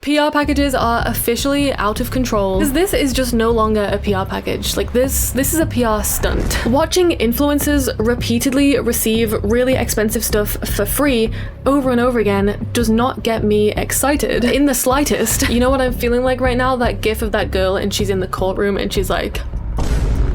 PR packages are officially out of control because this is just no longer a PR package. Like this is a PR stunt. Watching influencers repeatedly receive really expensive stuff for free over and over again does not get me excited in the slightest. You know what I'm feeling like right now? That gif of that girl and she's in the courtroom and she's like,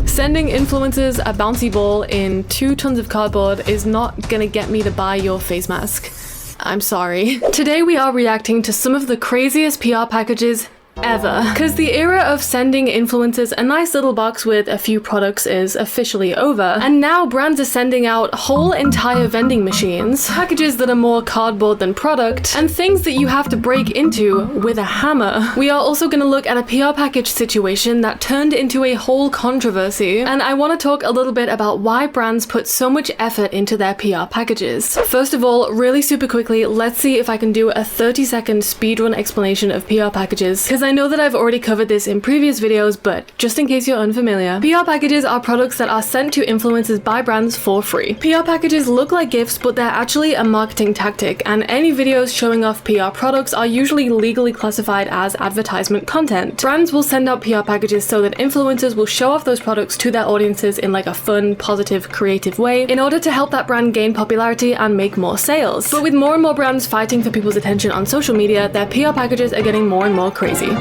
sending influencers a bouncy ball in 2 tons of cardboard is not gonna get me to buy your face mask. I'm sorry. Today we are reacting to some of the craziest PR packages ever. Because the era of sending influencers a nice little box with a few products is officially over, and now brands are sending out whole entire vending machines, packages that are more cardboard than product, and things that you have to break into with a hammer. We are also going to look at a PR package situation that turned into a whole controversy, and I want to talk a little bit about why brands put so much effort into their PR packages. First of all, really super quickly, let's see if I can do a 30-second speedrun explanation of PR packages, because I know that I've already covered this in previous videos, but just in case you're unfamiliar, PR packages are products that are sent to influencers by brands for free. PR packages look like gifts, but they're actually a marketing tactic, and any videos showing off PR products are usually legally classified as advertisement content. Brands will send out PR packages so that influencers will show off those products to their audiences in like a fun, positive, creative way in order to help that brand gain popularity and make more sales. But with more and more brands fighting for people's attention on social media, their PR packages are getting more and more crazy.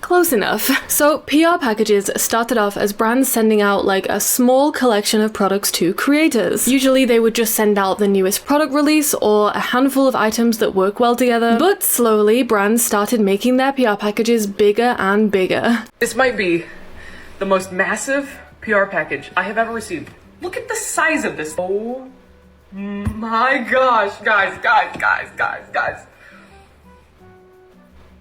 Close enough. So PR packages started off as brands sending out like a small collection of products to creators. Usually they would just send out the newest product release or a handful of items that work well together, but slowly brands started making their PR packages bigger and bigger. This might be the most massive PR package I have ever received. Look at the size of this. Oh my gosh, guys.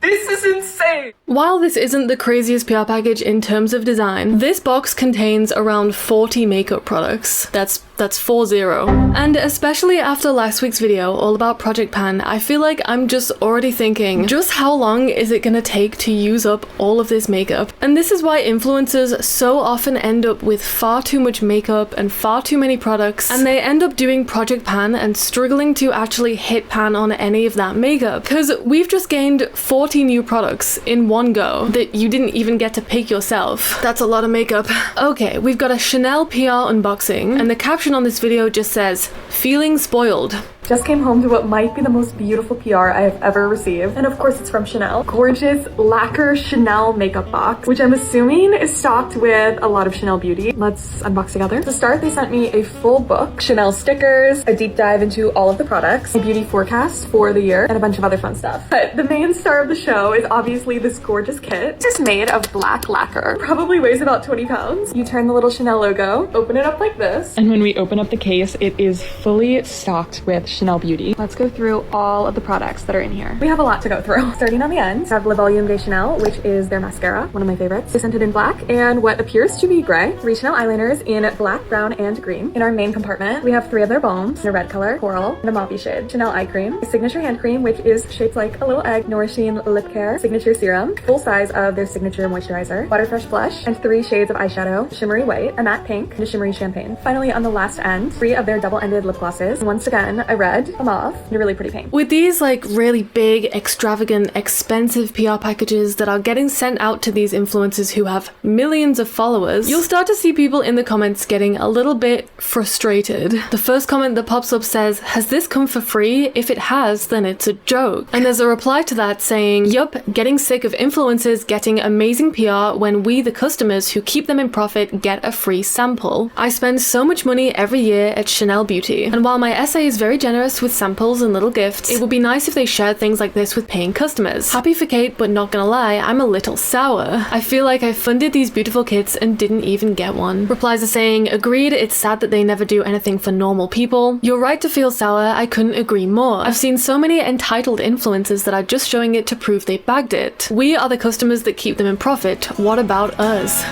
This is insane! While this isn't the craziest PR package in terms of design, this box contains around 40 makeup products. That's 40. And especially after last week's video all about Project Pan, I feel like I'm just already thinking, just how long is it gonna take to use up all of this makeup? And this is why influencers so often end up with far too much makeup and far too many products, and they end up doing Project Pan and struggling to actually hit pan on any of that makeup. Because we've just gained 40 new products in one go that you didn't even get to pick yourself. That's a lot of makeup. Okay, we've got a Chanel PR unboxing, and the caption on this video just says, "Feeling spoiled." Just came home to what might be the most beautiful PR I have ever received. And of course it's from Chanel. Gorgeous lacquer Chanel makeup box, which I'm assuming is stocked with a lot of Chanel beauty. Let's unbox together. To start, they sent me a full book, Chanel stickers, a deep dive into all of the products, a beauty forecast for the year, and a bunch of other fun stuff. But the main star of the show is obviously this gorgeous kit. It's made of black lacquer. Probably weighs about 20 pounds. You turn the little Chanel logo, open it up like this. And when we open up the case, it is fully stocked with Chanel beauty. Let's go through all of the products that are in here. We have a lot to go through. Starting on the end, we have Le Volume de Chanel, which is their mascara, one of my favorites. They scented in black and what appears to be gray. 3 Chanel eyeliners in black, brown, and green. In our main compartment, we have 3 of their balms in a red color, coral, and a mauvey shade. Chanel eye cream, a signature hand cream, which is shaped like a little egg, nourishing lip care, signature serum, full size of their signature moisturizer, Butterfresh blush, and 3 shades of eyeshadow, shimmery white, a matte pink, and a shimmery champagne. Finally, on the last end, 3 of their double-ended lip glosses. Once again, a red, a mauve, and a really pretty pink. With these like really big, extravagant, expensive PR packages that are getting sent out to these influencers who have millions of followers, you'll start to see people in the comments getting a little bit frustrated. The first comment that pops up says, "Has this come for free? If it has, then it's a joke." And there's a reply to that saying, "Yup, getting sick of influencers getting amazing PR when we, the customers who keep them in profit, get a free sample. I spend so much money every year at Chanel Beauty, and while my essay is very generous with samples and little gifts, it would be nice if they shared things like this with paying customers. Happy for Kate, but not gonna lie, I'm a little sour. I feel like I funded these beautiful kits and didn't even get one." Replies are saying, "Agreed, it's sad that they never do anything for normal people. You're right to feel sour, I couldn't agree more. I've seen so many entitled influencers that are just showing it to prove they bagged it. We are the customers that keep them in profit. What about us?"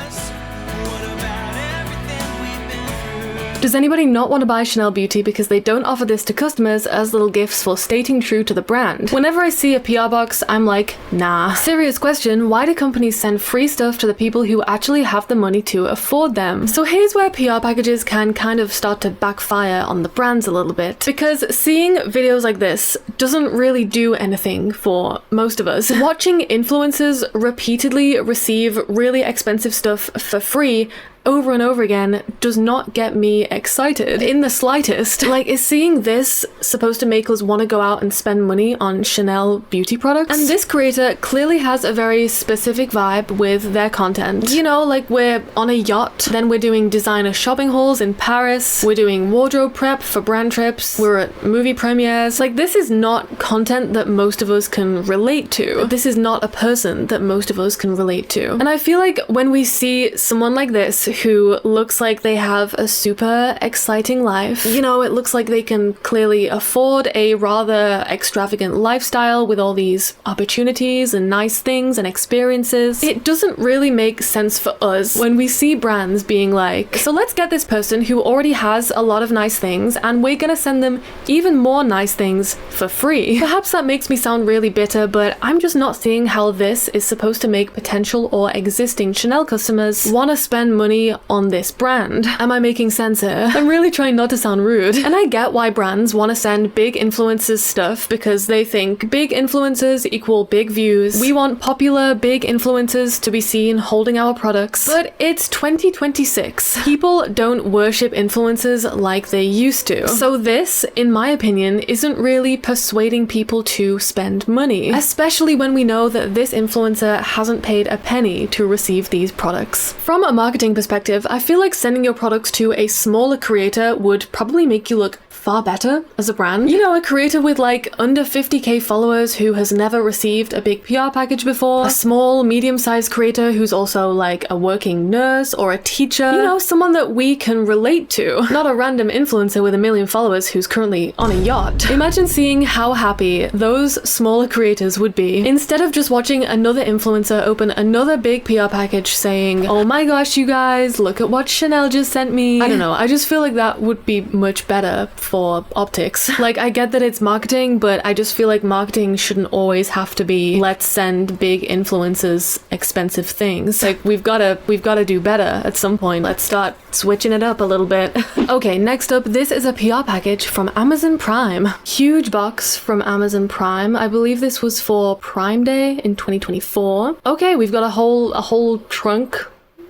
Does anybody not want to buy Chanel Beauty because they don't offer this to customers as little gifts for staying true to the brand? Whenever I see a PR box, I'm like, nah. Serious question, why do companies send free stuff to the people who actually have the money to afford them? So here's where PR packages can kind of start to backfire on the brands a little bit, because seeing videos like this doesn't really do anything for most of us. Watching influencers repeatedly receive really expensive stuff for free over and over again does not get me excited in the slightest. Like, is seeing this supposed to make us want to go out and spend money on Chanel beauty products? And this creator clearly has a very specific vibe with their content. You know, like we're on a yacht, then we're doing designer shopping hauls in Paris, we're doing wardrobe prep for brand trips, we're at movie premieres. Like, this is not content that most of us can relate to. This is not a person that most of us can relate to. And I feel like when we see someone like this who looks like they have a super exciting life, you know, it looks like they can clearly afford a rather extravagant lifestyle with all these opportunities and nice things and experiences, it doesn't really make sense for us when we see brands being like, so let's get this person who already has a lot of nice things and we're gonna send them even more nice things for free. Perhaps that makes me sound really bitter, but I'm just not seeing how this is supposed to make potential or existing Chanel customers want to spend money on this brand. Am I making sense here? I'm really trying not to sound rude. And I get why brands want to send big influencers stuff, because they think big influencers equal big views. We want popular big influencers to be seen holding our products. But it's 2026. People don't worship influencers like they used to. So this, in my opinion, isn't really persuading people to spend money, especially when we know that this influencer hasn't paid a penny to receive these products. From a marketing perspective, I feel like sending your products to a smaller creator would probably make you look far better as a brand. You know, a creator with like under 50k followers who has never received a big PR package before, a small, medium-sized creator who's also like a working nurse or a teacher, you know, someone that we can relate to, not a random influencer with 1 million followers who's currently on a yacht. Imagine seeing how happy those smaller creators would be instead of just watching another influencer open another big PR package saying, oh my gosh, you guys, look at what Chanel just sent me. I don't know, I just feel like that would be much better for optics. Like, I get that it's marketing, but I just feel like marketing shouldn't always have to be, let's send big influencers expensive things. Like, we've gotta do better at some point. Let's start switching it up a little bit. Okay, next up, this is a PR package from Amazon Prime. Huge box from Amazon Prime. I believe this was for Prime Day in 2024. Okay, we've got a whole trunk.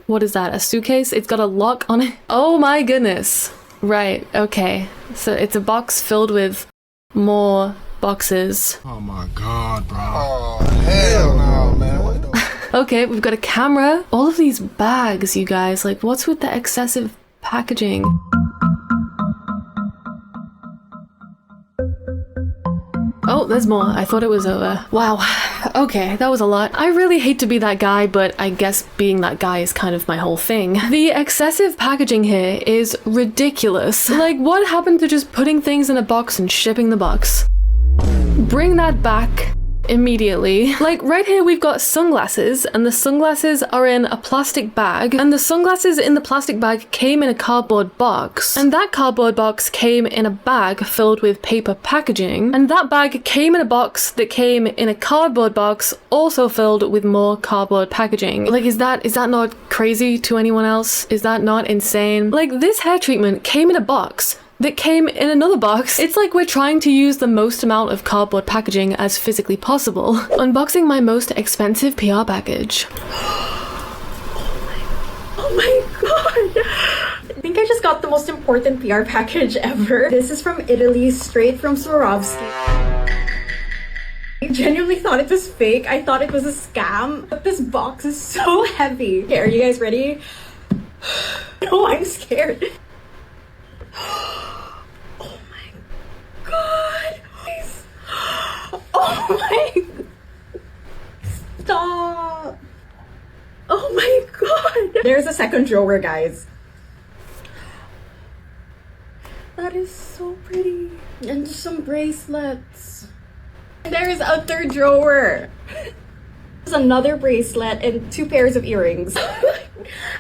What is that? A suitcase? It's got a lock on it. Oh my goodness. Right, okay. So it's a box filled with more boxes. Oh my god, bro. Oh, hell no, man. What the Okay, we've got a camera. All of these bags, you guys. Like, what's with the excessive packaging? Oh, there's more. I thought it was over. Wow. Okay, that was a lot. I really hate to be that guy, but I guess being that guy is kind of my whole thing. The excessive packaging here is ridiculous. Like, what happened to just putting things in a box and shipping the box? Bring that back immediately. Like, right here we've got sunglasses, and the sunglasses are in a plastic bag, and the sunglasses in the plastic bag came in a cardboard box, and that cardboard box came in a bag filled with paper packaging, and that bag came in a box that came in a cardboard box also filled with more cardboard packaging. Like, is that not crazy to anyone else? Is that not insane? Like, this hair treatment came in a box that came in another box. It's like we're trying to use the most amount of cardboard packaging as physically possible. Unboxing my most expensive PR package. Oh my god! I think I just got the most important PR package ever. This is from Italy, straight from Swarovski. I genuinely thought it was fake. I thought it was a scam. But this box is so heavy. Okay, are you guys ready? No, I'm scared. Oh my god. Oh my. Stop. Oh my god. There's a second drawer, guys. That is so pretty. And just some bracelets. And there is a third drawer. There's another bracelet and 2 pairs of earrings.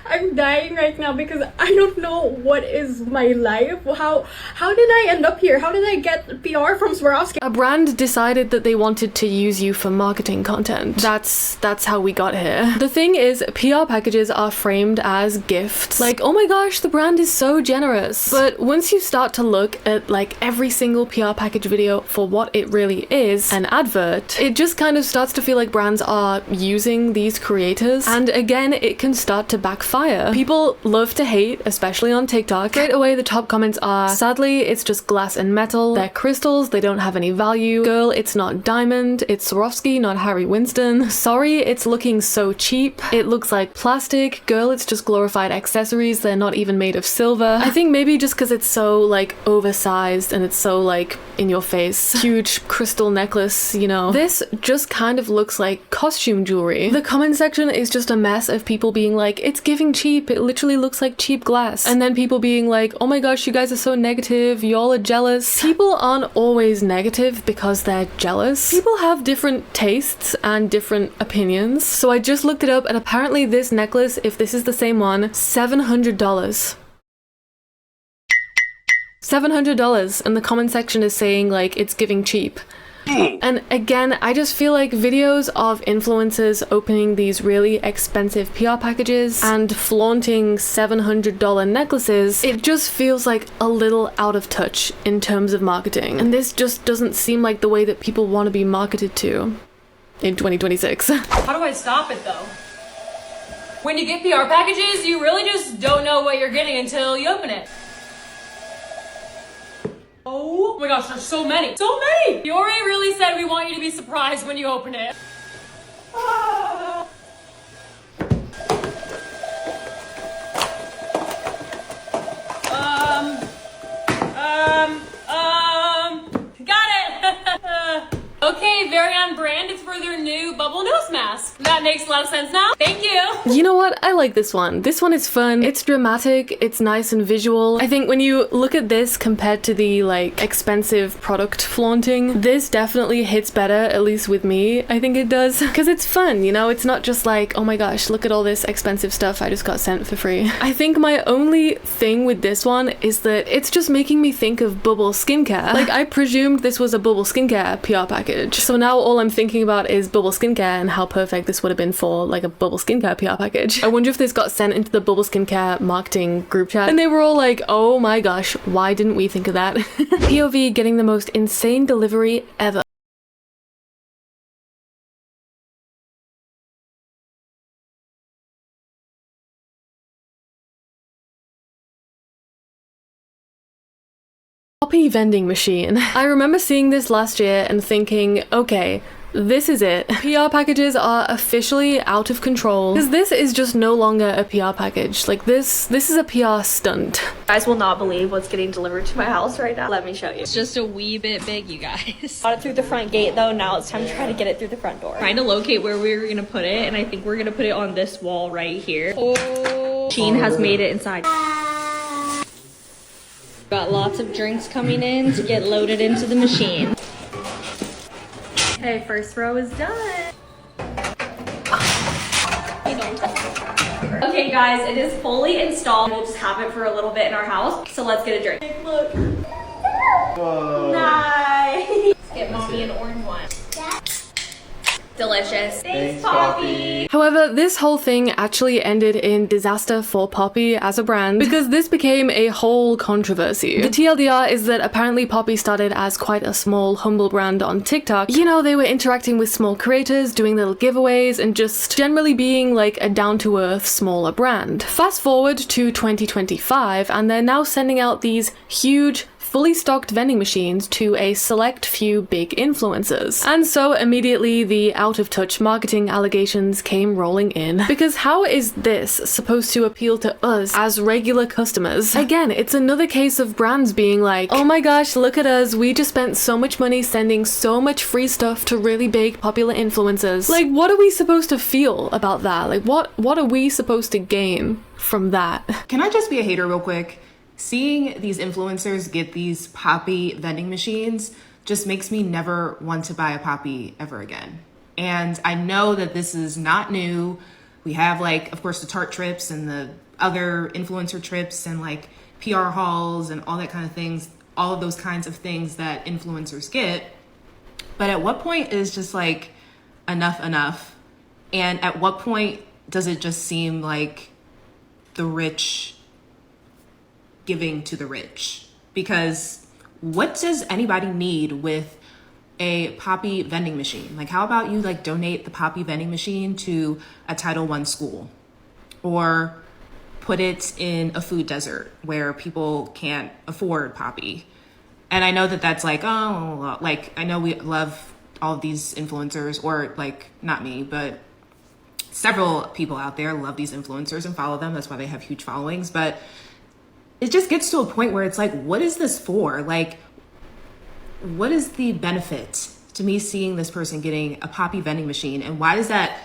I'm dying right now because I don't know what is my life. How did I end up here? How did I get PR from Swarovski? A brand decided that they wanted to use you for marketing content. That's how we got here. The thing is, PR packages are framed as gifts. Like, oh my gosh, the brand is so generous. But once you start to look at like every single PR package video for what it really is, an advert, it just kind of starts to feel like brands are using these creators. And again, it can start to backfire. People love to hate, especially on TikTok. Straight away, the top comments are, sadly, it's just glass and metal. They're crystals, they don't have any value. Girl, it's not diamond. It's Swarovski, not Harry Winston. Sorry, it's looking so cheap. It looks like plastic. Girl, it's just glorified accessories. They're not even made of silver. I think maybe just because it's so like oversized and it's so like in your face. Huge crystal necklace, you know. This just kind of looks like costume jewelry. The comment section is just a mess of people being like, it's giving cheap. It literally looks like cheap glass. And then people being like, oh my gosh, you guys are so negative. Y'all are jealous. People aren't always negative because they're jealous. People have different tastes and different opinions. So I just looked it up and apparently this necklace, if this is the same one, $700. $700, and the comment section is saying like it's giving cheap. And again, I just feel like videos of influencers opening these really expensive PR packages and flaunting $700 necklaces, it just feels like a little out of touch in terms of marketing. And this just doesn't seem like the way that people want to be marketed to in 2026. How do I stop it though? When you get PR packages, you really just don't know what you're getting until you open it. Oh my gosh, there's so many. So many! Fiore really said we want you to be surprised when you open it. Got it! Okay, very on brand. It's for their new bubble nose mask. That makes a lot of sense now. Thank you. You know what? I like this one. This one is fun. It's dramatic. It's nice and visual. I think when you look at this compared to the like expensive product flaunting, this definitely hits better, at least with me. I think it does. Because it's fun, you know? It's not just like, oh my gosh, look at all this expensive stuff I just got sent for free. I think my only thing with this one is that it's just making me think of Bubble Skincare. Like, I presumed this was a Bubble Skincare PR package. So now all I'm thinking about is Bubble Skincare and how perfect this would have been for like a Bubble Skincare PR package. I wonder if this got sent into the Bubble Skincare marketing group chat and they were all like, oh my gosh, why didn't we think of that? POV getting the most insane delivery ever. Poppi vending machine. I remember seeing this last year and thinking, okay, this is it. PR packages are officially out of control because this is just no longer a PR package. Like this is a PR stunt. You guys will not believe what's getting delivered to my house right now. Let me show you. It's just a wee bit big, you guys. Got it through the front gate though. Now it's time to try to get it through the front door. Trying to locate where we were gonna put it, and I think we're gonna put it on this wall right here. Oh, Sheen has made it inside. Got lots of drinks coming in to get loaded into the machine. Okay, first row is done. Okay guys, it is fully installed. We'll just have it for a little bit in our house. So let's get a drink. Look. Whoa. Nice. Let's get mommy an orange one. Delicious. Thanks, Poppi. However, this whole thing actually ended in disaster for Poppi as a brand because this became a whole controversy. The TLDR is that apparently Poppi started as quite a small, humble brand on TikTok. You know, they were interacting with small creators, doing little giveaways, and just generally being like a down-to-earth, smaller brand. Fast forward to 2025, and they're now sending out these huge, fully stocked vending machines to a select few big influencers. And so immediately the out-of-touch marketing allegations came rolling in. Because how is this supposed to appeal to us as regular customers? Again, it's another case of brands being like, oh my gosh, look at us, we just spent so much money sending so much free stuff to really big popular influencers. Like, what are we supposed to feel about that? Like, what are we supposed to gain from that? Can I just be a hater real quick? Seeing these influencers get these Poppi vending machines just makes me never want to buy a Poppi ever again. And I know that this is not new. We have like, of course, the Tarte trips and the other influencer trips and like PR hauls and all that kind of things, all of those kinds of things that influencers get. But at what point is just like enough? And at what point does it just seem like the rich giving to the rich? Because what does anybody need with a Poppi vending machine? Like, how about you like donate the Poppi vending machine to a Title I school, or put it in a food desert where people can't afford Poppi? And I know that that's like, oh, like, I know we love all of these influencers, or like, not me, but several people out there love these influencers and follow them. That's why they have huge followings. But it just gets to a point where it's like, what is this for? Like, what is the benefit to me seeing this person getting a Poppi vending machine? And why does that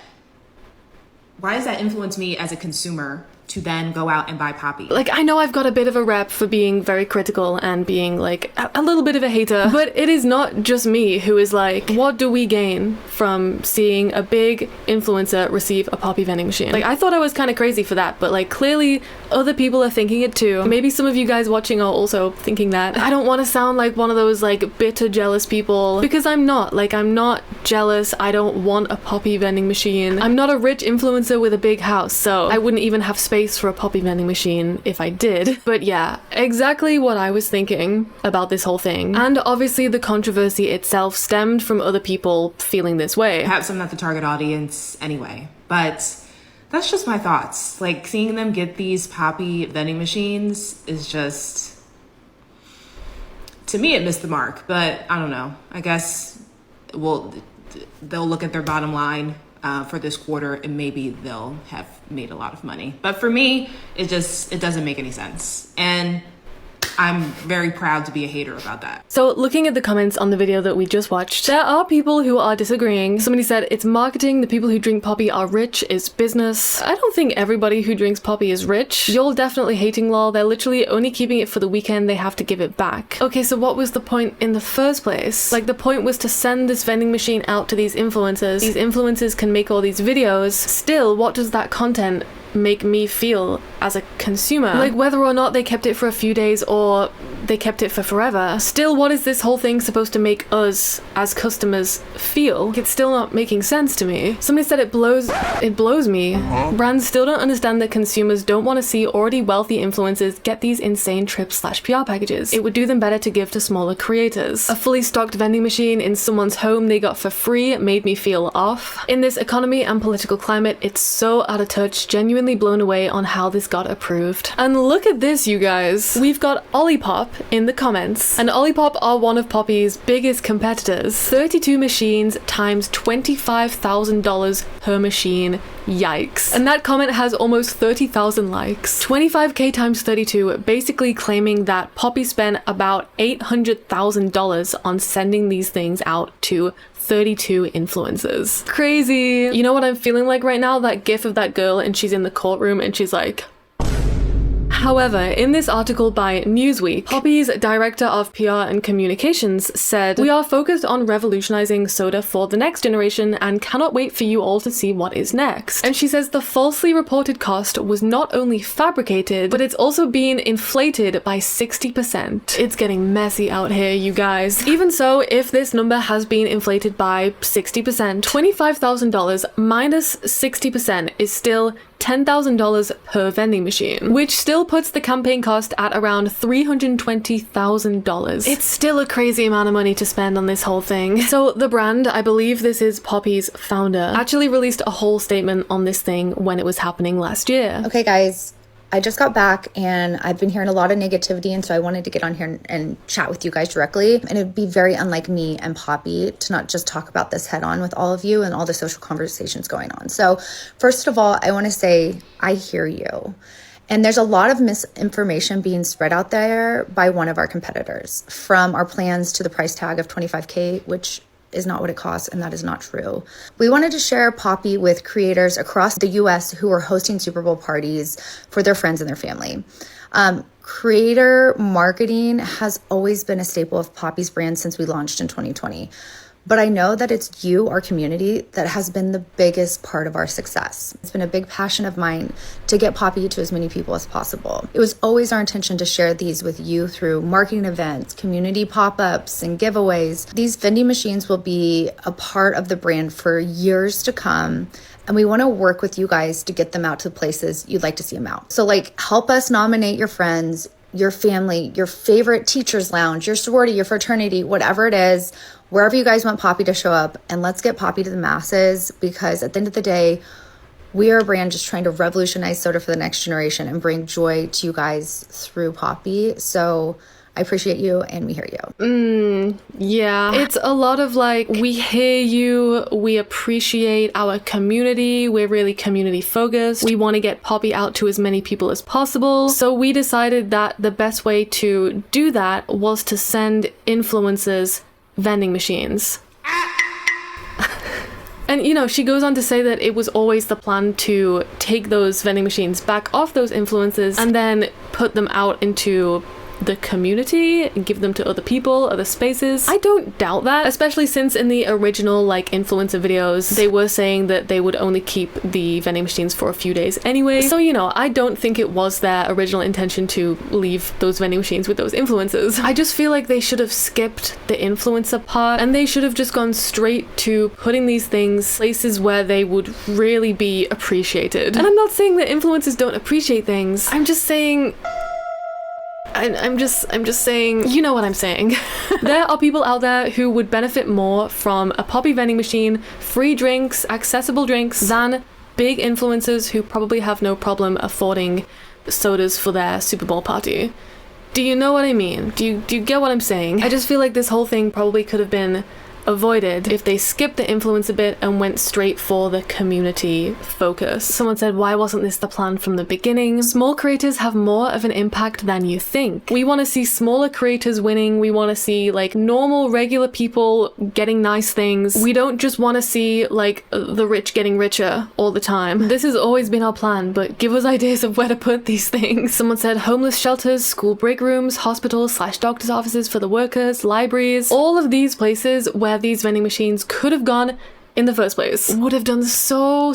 influence me as a consumer to then go out and buy Poppi? Like, I know I've got a bit of a rep for being very critical and being like a little bit of a hater, but it is not just me who is like, what do we gain from seeing a big influencer receive a Poppi vending machine? Like, I thought I was kind of crazy for that, but like, clearly other people are thinking it too. Maybe some of you guys watching are also thinking that. I don't want to sound like one of those like bitter jealous people, because I'm not. Like, I'm not jealous. I don't want a Poppi vending machine. I'm not a rich influencer with a big house, so I wouldn't even have space for a Poppi vending machine if I did. But yeah, exactly what I was thinking about this whole thing. And obviously the controversy itself stemmed from other people feeling this way. Perhaps I'm not the target audience anyway, but that's just my thoughts. Like, seeing them get these Poppi vending machines is just, to me, it missed the mark. But I don't know. I guess they'll look at their bottom line for this quarter, and maybe they'll have made a lot of money. But for me, it doesn't make any sense. And I'm very proud to be a hater about that. So looking at the comments on the video that we just watched, there are people who are disagreeing. Somebody said it's marketing, the people who drink Poppi are rich, it's business. I don't think everybody who drinks Poppi is rich. You're definitely hating lol, they're literally only keeping it for the weekend, they have to give it back. Okay, so what was the point in the first place? Like, the point was to send this vending machine out to these influencers. These influencers can make all these videos. Still, what does that content make me feel as a consumer? Like, whether or not they kept it for a few days or they kept it for forever, still, what is this whole thing supposed to make us as customers feel? It's still not making sense to me. Somebody said it blows me. Brands still don't understand that consumers don't want to see already wealthy influencers get these insane trips/PR packages. It would do them better to give to smaller creators. A fully stocked vending machine in someone's home they got for free made me feel off. In this economy and political climate, it's so out of touch, genuinely blown away on how this got approved. And look at this, you guys. We've got Olipop in the comments, and Olipop are one of Poppi's biggest competitors. 32 machines times $25,000 per machine. Yikes. And that comment has almost 30,000 likes. 25k times 32, basically claiming that Poppi spent about $800,000 on sending these things out to 32 influencers. Crazy. You know what I'm feeling like right now? That gif of that girl and she's in the courtroom and she's like... However, in this article by Newsweek, Poppi's director of PR and communications said, "We are focused on revolutionizing soda for the next generation and cannot wait for you all to see what is next." And she says the falsely reported cost was not only fabricated, but it's also being inflated by 60%. It's getting messy out here, you guys. Even so, if this number has been inflated by 60%, $25,000 minus 60% is still $10,000 per vending machine, which still puts the campaign cost at around $320,000. It's still a crazy amount of money to spend on this whole thing. So the brand, I believe this is Poppi's founder, actually released a whole statement on this thing when it was happening last year. Okay guys, I just got back and I've been hearing a lot of negativity, and so I wanted to get on here and chat with you guys directly. And it'd be very unlike me and Poppi to not just talk about this head on with all of you and all the social conversations going on. So first of all, I want to say I hear you. And there's a lot of misinformation being spread out there by one of our competitors, from our plans to the price tag of 25K, which is not what it costs, and that is not true. We wanted to share Poppi with creators across the US who are hosting Super Bowl parties for their friends and their family. Creator marketing has always been a staple of Poppi's brand since we launched in 2020. But I know that it's you, our community, that has been the biggest part of our success. It's been a big passion of mine to get Poppi to as many people as possible. It was always our intention to share these with you through marketing events, community pop-ups, and giveaways. These vending machines will be a part of the brand for years to come. And we want to work with you guys to get them out to places you'd like to see them out. So like, help us nominate your friends, your family, your favorite teacher's lounge, your sorority, your fraternity, whatever it is, wherever you guys want Poppi to show up, and let's get Poppi to the masses, because at the end of the day, we are a brand just trying to revolutionize soda for the next generation and bring joy to you guys through Poppi. So I appreciate you and we hear you. Yeah. It's a lot of like, we hear you, we appreciate our community, we're really community focused, we want to get Poppi out to as many people as possible. So we decided that the best way to do that was to send influencers vending machines. And you know, she goes on to say that it was always the plan to take those vending machines back off those influencers and then put them out into the community and give them to other people, other spaces. I don't doubt that, especially since in the original like influencer videos they were saying that they would only keep the vending machines for a few days anyway. So you know, I don't think it was their original intention to leave those vending machines with those influencers. I just feel like they should have skipped the influencer part and they should have just gone straight to putting these things places where they would really be appreciated. And I'm not saying that influencers don't appreciate things. I'm just saying I'm just saying, you know what I'm saying. There are people out there who would benefit more from a Poppi vending machine, free drinks, accessible drinks, than big influencers who probably have no problem affording sodas for their Super Bowl party. Do you know what I mean? Do you get what I'm saying? I just feel like this whole thing probably could have been avoided if they skipped the influencer bit and went straight for the community focus. Someone said, why wasn't this the plan from the beginning? Small creators have more of an impact than you think. We want to see smaller creators winning. We want to see like normal, regular people getting nice things. We don't just want to see like the rich getting richer all the time. This has always been our plan, but give us ideas of where to put these things. Someone said homeless shelters, school break rooms, hospitals / doctor's offices for the workers, libraries, all of these places where these vending machines could have gone in the first place would have done so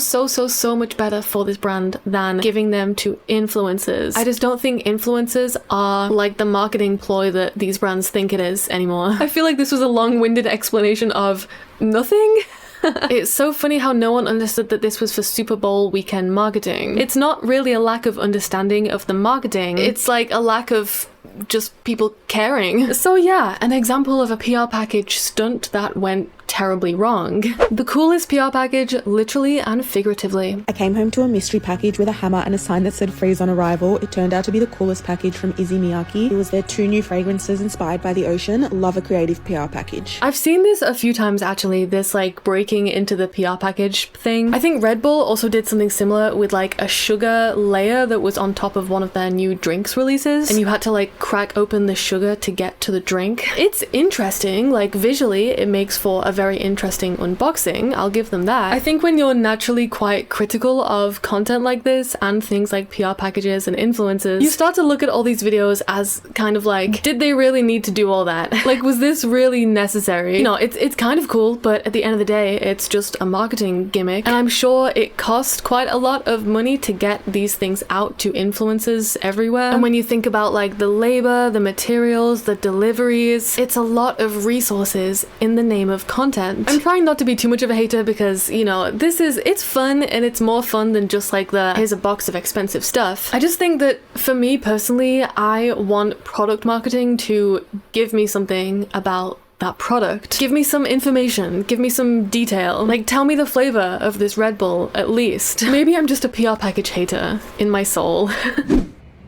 much better for this brand than giving them to influencers. I just don't think influencers are like the marketing ploy that these brands think it is anymore. I feel like this was a long-winded explanation of nothing. It's so funny how no one understood that this was for Super Bowl weekend marketing. It's not really a lack of understanding of the marketing. It's like a lack of just people caring. So yeah, an example of a PR package stunt that went terribly wrong. The coolest PR package, literally and figuratively. I came home to a mystery package with a hammer and a sign that said freeze on arrival. It turned out to be the coolest package from Izzy Miyake. It was their 2 new fragrances inspired by the ocean. Love a creative PR package. I've seen this a few times actually, this like breaking into the PR package thing. I think Red Bull also did something similar with like a sugar layer that was on top of one of their new drinks releases, and you had to like crack open the sugar to get to the drink. It's interesting, like visually it makes for a very interesting unboxing, I'll give them that. I think when you're naturally quite critical of content like this and things like PR packages and influencers, you start to look at all these videos as kind of like, did they really need to do all that? Like, was this really necessary? You know, it's kind of cool, but at the end of the day, it's just a marketing gimmick, and I'm sure it cost quite a lot of money to get these things out to influencers everywhere. And when you think about like the labor, the materials, the deliveries, it's a lot of resources in the name of content. I'm trying not to be too much of a hater because, you know, it's fun, and it's more fun than just like here's a box of expensive stuff. I just think that for me personally, I want product marketing to give me something about that product. Give me some information, give me some detail, like tell me the flavor of this Red Bull at least. Maybe I'm just a PR package hater in my soul.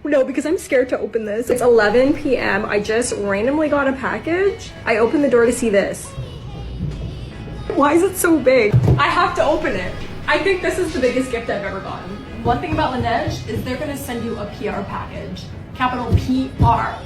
No, because I'm scared to open this. It's 11 p.m. I just randomly got a package. I opened the door to see this. Why is it so big? I have to open it. I think this is the biggest gift I've ever gotten. One thing about Laneige is they're gonna send you a PR package. Capital PR.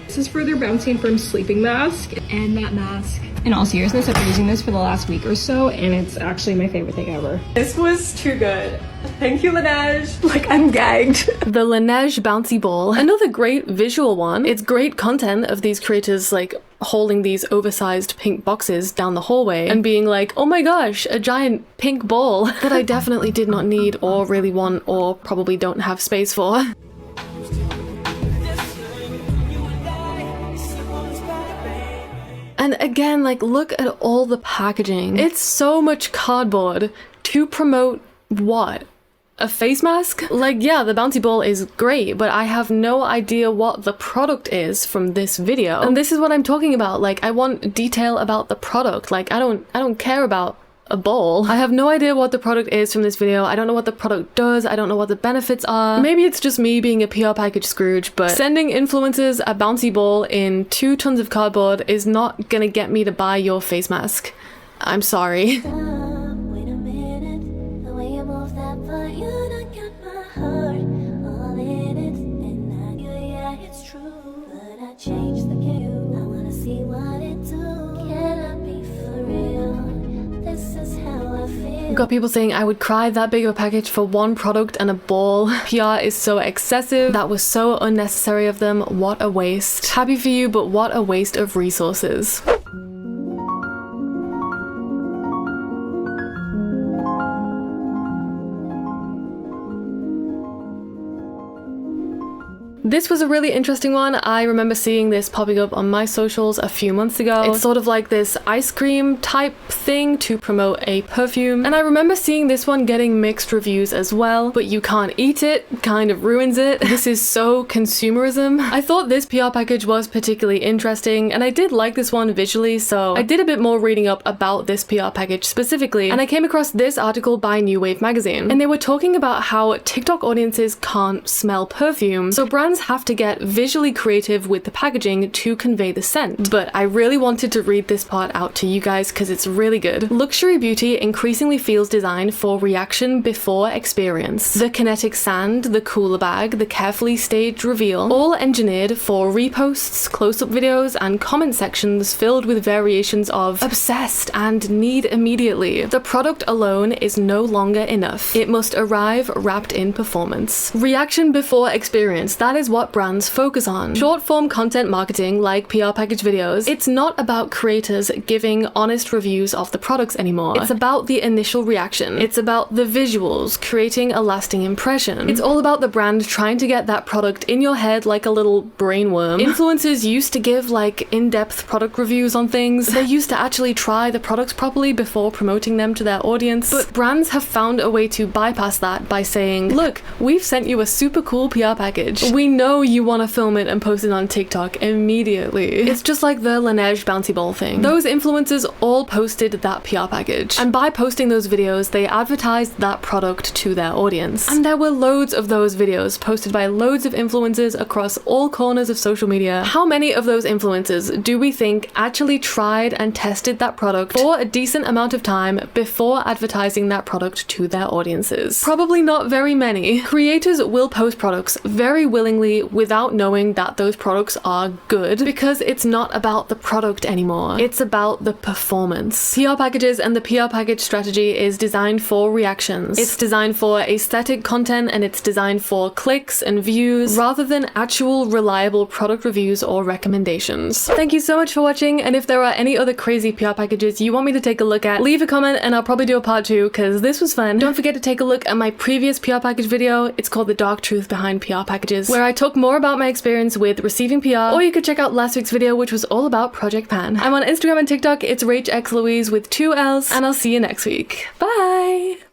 This is for their Bouncy and Firm sleeping mask, and that mask in all seriousness, I've been using this for the last week or so, and it's actually my favorite thing ever. This was too good. Thank you, Laneige. Like, I'm gagged. The Laneige bouncy ball. Another great visual one. It's great content of these creators like holding these oversized pink boxes down the hallway and being like, oh my gosh, a giant pink ball that I definitely did not need or really want or probably don't have space for. And again, like, look at all the packaging. It's so much cardboard to promote what? A face mask? Like, yeah, the bouncy ball is great, but I have no idea what the product is from this video. And this is what I'm talking about. Like, I want detail about the product. Like, I don't care about a ball. I have no idea what the product is from this video. I don't know what the product does. I don't know what the benefits are. Maybe it's just me being a PR package Scrooge, but sending influencers a bouncy ball in 2 tons of cardboard is not gonna get me to buy your face mask. I'm sorry. Got people saying I would cry that big of a package for one product and a ball. PR is so excessive. That was so unnecessary of them. What a waste. Happy for you, but what a waste of resources. This was a really interesting one. I remember seeing this popping up on my socials a few months ago. It's sort of like this ice cream type thing to promote a perfume. And I remember seeing this one getting mixed reviews as well, but you can't eat it, kind of ruins it. This is so consumerism. I thought this PR package was particularly interesting, and I did like this one visually, so I did a bit more reading up about this PR package specifically, and I came across this article by New Wave magazine, and they were talking about how TikTok audiences can't smell perfume, so brands have to get visually creative with the packaging to convey the scent. But I really wanted to read this part out to you guys because it's really good. Luxury beauty increasingly feels designed for reaction before experience. The kinetic sand, the cooler bag, the carefully staged reveal, all engineered for reposts, close-up videos, and comment sections filled with variations of obsessed and need immediately. The product alone is no longer enough. It must arrive wrapped in performance. Reaction before experience, that is what brands focus on. Short form content marketing like PR package videos, it's not about creators giving honest reviews of the products anymore. It's about the initial reaction. It's about the visuals, creating a lasting impression. It's all about the brand trying to get that product in your head like a little brainworm. Influencers used to give like in-depth product reviews on things. They used to actually try the products properly before promoting them to their audience. But brands have found a way to bypass that by saying, look, we've sent you a super cool PR package. We know you want to film it and post it on TikTok immediately. It's just like the Laneige bouncy ball thing. Those influencers all posted that PR package, and by posting those videos they advertised that product to their audience. And there were loads of those videos posted by loads of influencers across all corners of social media. How many of those influencers do we think actually tried and tested that product for a decent amount of time before advertising that product to their audiences? Probably not very many. Creators will post products very willingly without knowing that those products are good because it's not about the product anymore. It's about the performance. PR packages and the PR package strategy is designed for reactions. It's designed for aesthetic content and it's designed for clicks and views rather than actual reliable product reviews or recommendations. Thank you so much for watching, and if there are any other crazy PR packages you want me to take a look at, leave a comment and I'll probably do a part 2 because this was fun. Don't forget to take a look at my previous PR package video. It's called The Dark Truth Behind PR Packages, where I talk more about my experience with receiving PR, or you could check out last week's video which was all about Project Pan. I'm on Instagram and TikTok, it's RachXLouise with 2 L's, and I'll see you next week. Bye!